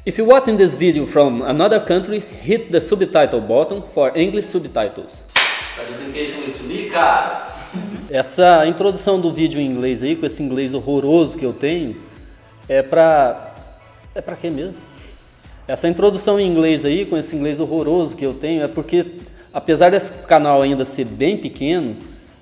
If you're watching this video from another country, hit the subtitle button for English subtitles. Essa introdução do vídeo em inglês aí, com esse inglês horroroso que eu tenho, é pra quê mesmo? Essa introdução em inglês aí, com esse inglês horroroso que eu tenho, é porque, apesar desse canal ainda ser bem pequeno,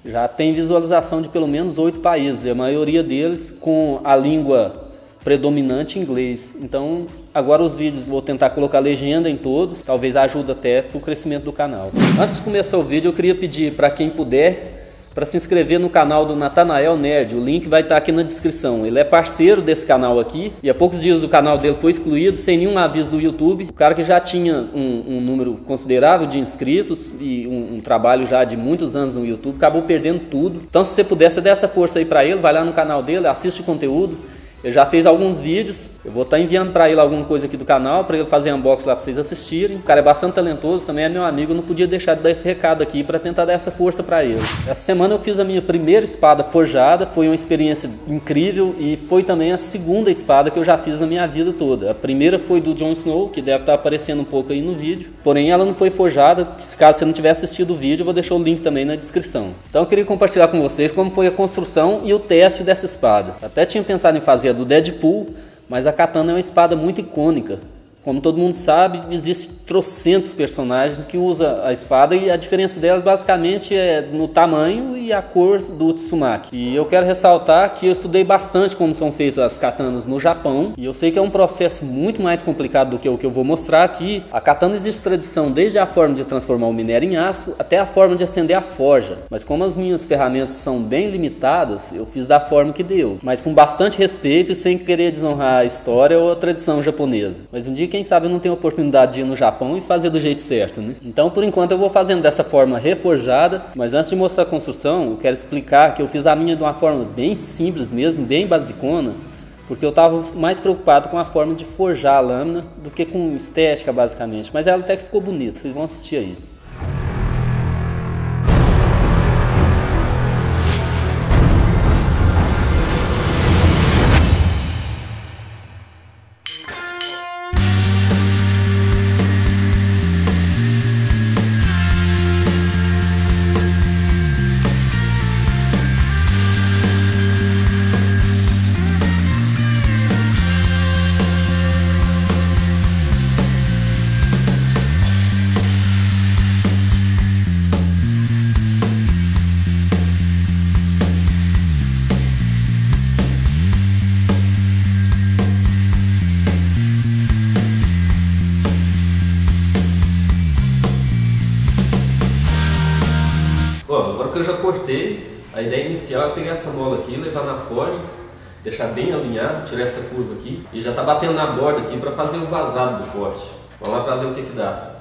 já tem visualização de pelo menos 8 países, e a maioria deles com a língua predominante inglês. Então, agora os vídeos vou tentar colocar legenda em todos, talvez ajude até para o crescimento do canal. Antes de começar o vídeo, eu queria pedir para quem puder para se inscrever no canal do Nathanael Nerd. O link vai estar aqui na descrição. Ele é parceiro desse canal aqui e há poucos dias o canal dele foi excluído sem nenhum aviso do YouTube. O cara que já tinha um número considerável de inscritos e um trabalho já de muitos anos no YouTube, acabou perdendo tudo. Então, se você puder, você dê essa força aí para ele, vai lá no canal dele, assiste o conteúdo. Ele já fez alguns vídeos, eu vou estar enviando para ele alguma coisa aqui do canal, para ele fazer unboxing lá para vocês assistirem. O cara é bastante talentoso, também é meu amigo, eu não podia deixar de dar esse recado aqui para tentar dar essa força para ele. Essa semana eu fiz a minha primeira espada forjada, foi uma experiência incrível e foi também a segunda espada que eu já fiz na minha vida toda. A primeira foi do Jon Snow, que deve estar aparecendo um pouco aí no vídeo, porém ela não foi forjada. Caso você não tiver assistido o vídeo, eu vou deixar o link também na descrição. Então eu queria compartilhar com vocês como foi a construção e o teste dessa espada. Até tinha pensado em fazer a do Deadpool, mas a katana é uma espada muito icônica. Como todo mundo sabe, existem trocentos personagens que usam a espada e a diferença delas basicamente é no tamanho e a cor do Uzumaki. E eu quero ressaltar que eu estudei bastante como são feitas as katanas no Japão e eu sei que é um processo muito mais complicado do que o que eu vou mostrar aqui. A katana existe tradição desde a forma de transformar o minério em aço até a forma de acender a forja. Mas como as minhas ferramentas são bem limitadas, eu fiz da forma que deu. Mas com bastante respeito e sem querer desonrar a história ou a tradição japonesa. Mas um dia quem sabe eu não tenho oportunidade de ir no Japão e fazer do jeito certo, né? Então, por enquanto, eu vou fazendo dessa forma reforjada, mas antes de mostrar a construção, eu quero explicar que eu fiz a minha de uma forma bem simples mesmo, bem basicona, porque eu estava mais preocupado com a forma de forjar a lâmina do que com estética, basicamente. Mas ela até que ficou bonita, vocês vão assistir aí. Agora que eu já cortei, a ideia inicial é pegar essa mola aqui, levar na forja, deixar bem alinhado, tirar essa curva aqui e já tá batendo na borda aqui para fazer o vazado do corte. Vamos lá para ver o que dá.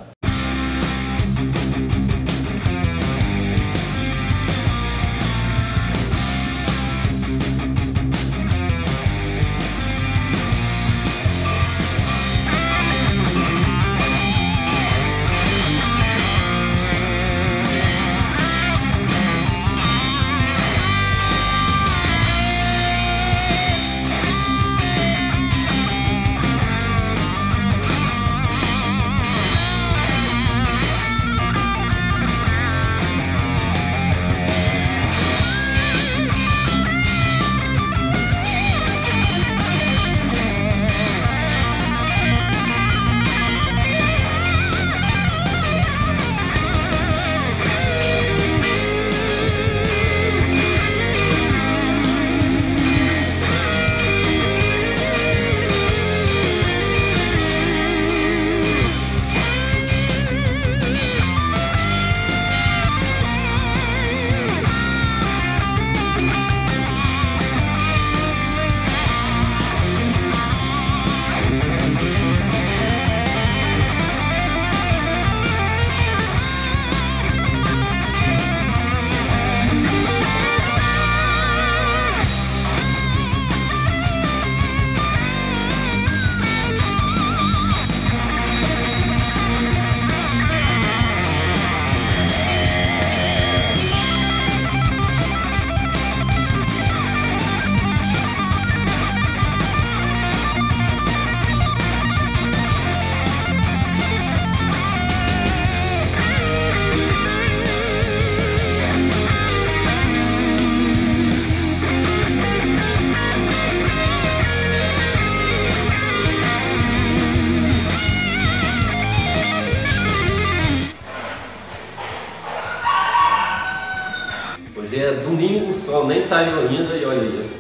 saiu ainda e olha aí,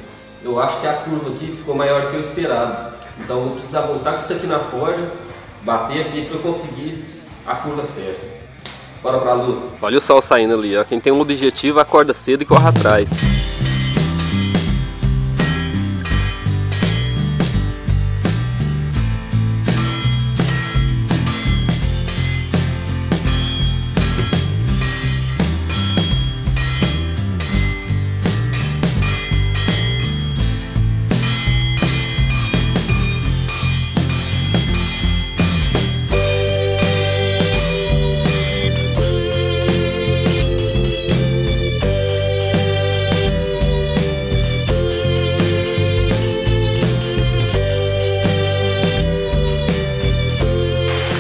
eu acho que a curva aqui ficou maior do que eu esperado. Então eu vou precisar voltar com isso aqui na forja, bater aqui para eu conseguir a curva certa. Bora pra luta. Olha o sol saindo ali, ó. Quem tem um objetivo acorda cedo e corre atrás.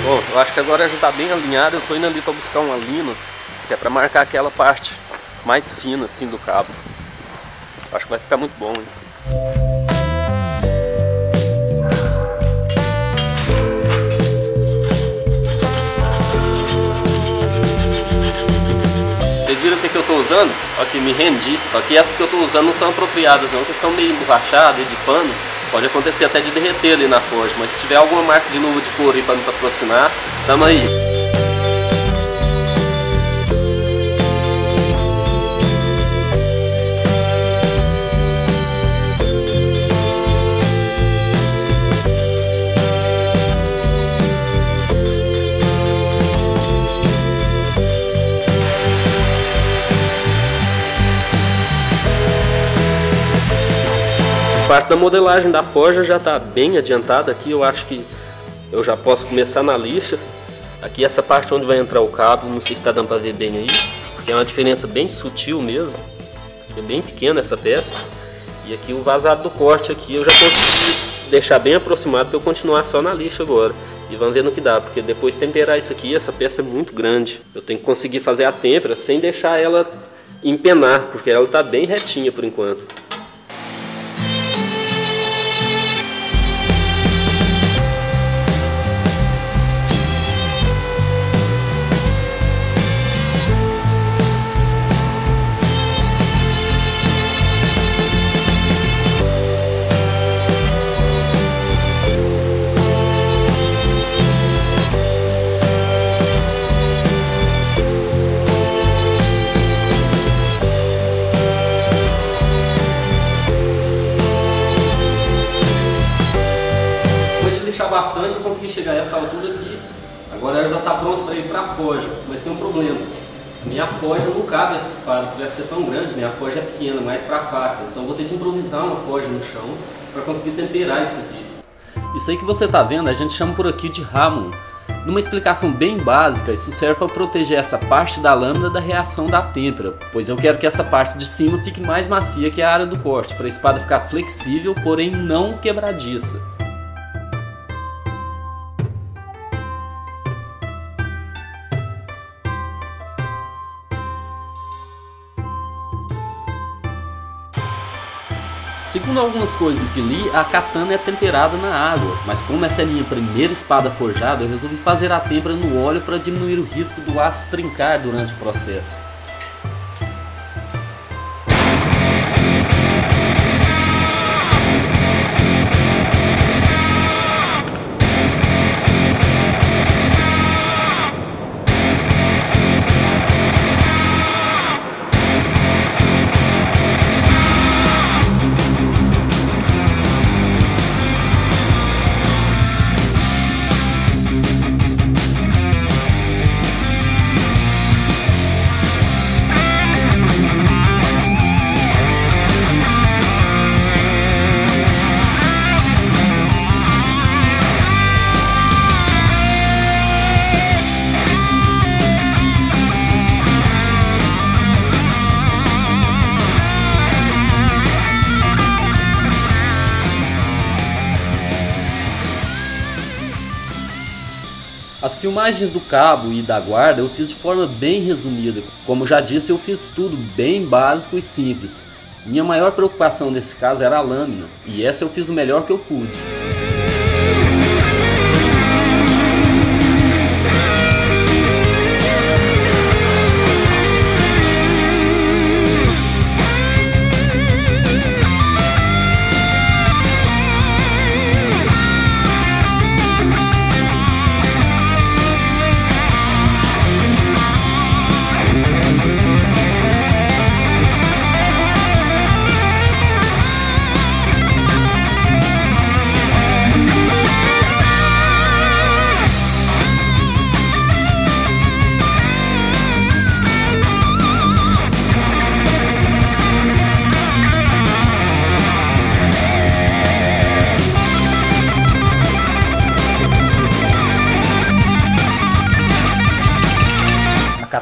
Bom, eu acho que agora já está bem alinhado. Eu estou indo ali para buscar uma lina, que é para marcar aquela parte mais fina assim do cabo. Acho que vai ficar muito bom, hein? Vocês viram o que eu estou usando? Aqui, me rendi. Só que essas que eu estou usando não são apropriadas não, porque são meio emborrachadas e de pano. Pode acontecer até de derreter ali na forja, mas se tiver alguma marca de luva de couro aí para me patrocinar, tamo aí. A parte da modelagem da forja já está bem adiantada aqui. Eu acho que eu já posso começar na lixa. Aqui essa parte onde vai entrar o cabo, não sei se está dando para ver bem aí, porque é uma diferença bem sutil mesmo, é bem pequena essa peça. E aqui o vazado do corte aqui eu já consegui deixar bem aproximado para eu continuar só na lixa agora. E vamos ver no que dá, porque depois de temperar isso aqui, essa peça é muito grande. Eu tenho que conseguir fazer a têmpera sem deixar ela empenar, porque ela está bem retinha por enquanto. Bastante, eu consegui chegar a essa altura aqui. Agora ela já está pronto para ir para a forja, mas tem um problema. Minha forja não cabe essa espada, por ser tão grande, minha forja é pequena, mais para faca. Então vou ter de improvisar uma forja no chão para conseguir temperar isso aqui. Isso aí que você está vendo, a gente chama por aqui de Ramon. Numa explicação bem básica, isso serve para proteger essa parte da lâmina da reação da têmpera, pois eu quero que essa parte de cima fique mais macia que a área do corte, para a espada ficar flexível, porém não quebradiça. Segundo algumas coisas que li, a katana é temperada na água, mas como essa é minha primeira espada forjada, eu resolvi fazer a têmpera no óleo para diminuir o risco do aço trincar durante o processo. As filmagens do cabo e da guarda eu fiz de forma bem resumida. Como já disse, eu fiz tudo bem básico e simples. Minha maior preocupação nesse caso era a lâmina, e essa eu fiz o melhor que eu pude.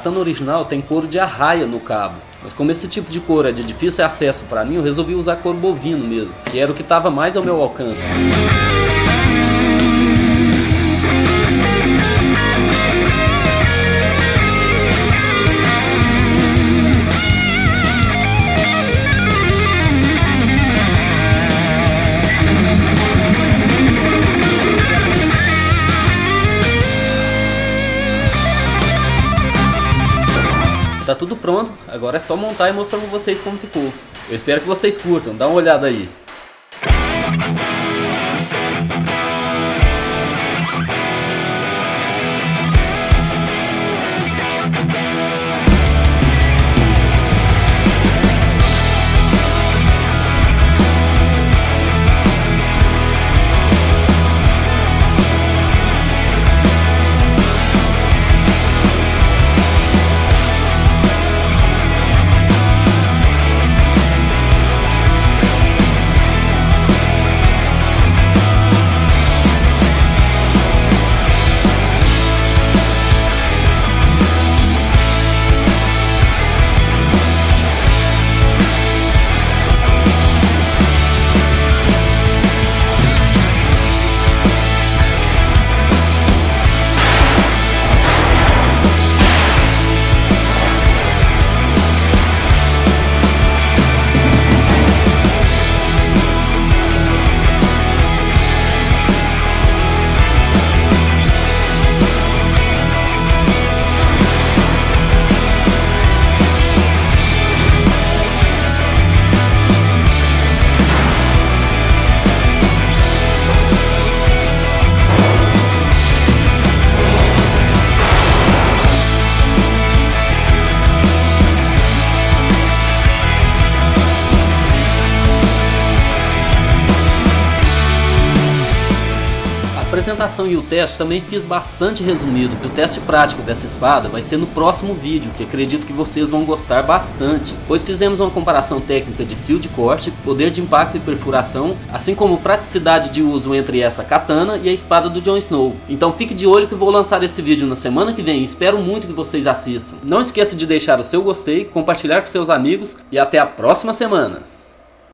katana original tem couro de arraia no cabo. Mas como esse tipo de couro é de difícil acesso para mim, eu resolvi usar couro bovino mesmo, que era o que estava mais ao meu alcance. Tá tudo pronto, agora é só montar e mostrar pra vocês como ficou. Eu espero que vocês curtam, dá uma olhada aí. A apresentação e o teste também fiz bastante resumido. O teste prático dessa espada vai ser no próximo vídeo, que acredito que vocês vão gostar bastante, pois fizemos uma comparação técnica de fio de corte, poder de impacto e perfuração, assim como praticidade de uso entre essa katana e a espada do Jon Snow. Então fique de olho que vou lançar esse vídeo na semana que vem e espero muito que vocês assistam. Não esqueça de deixar o seu gostei, compartilhar com seus amigos e até a próxima semana!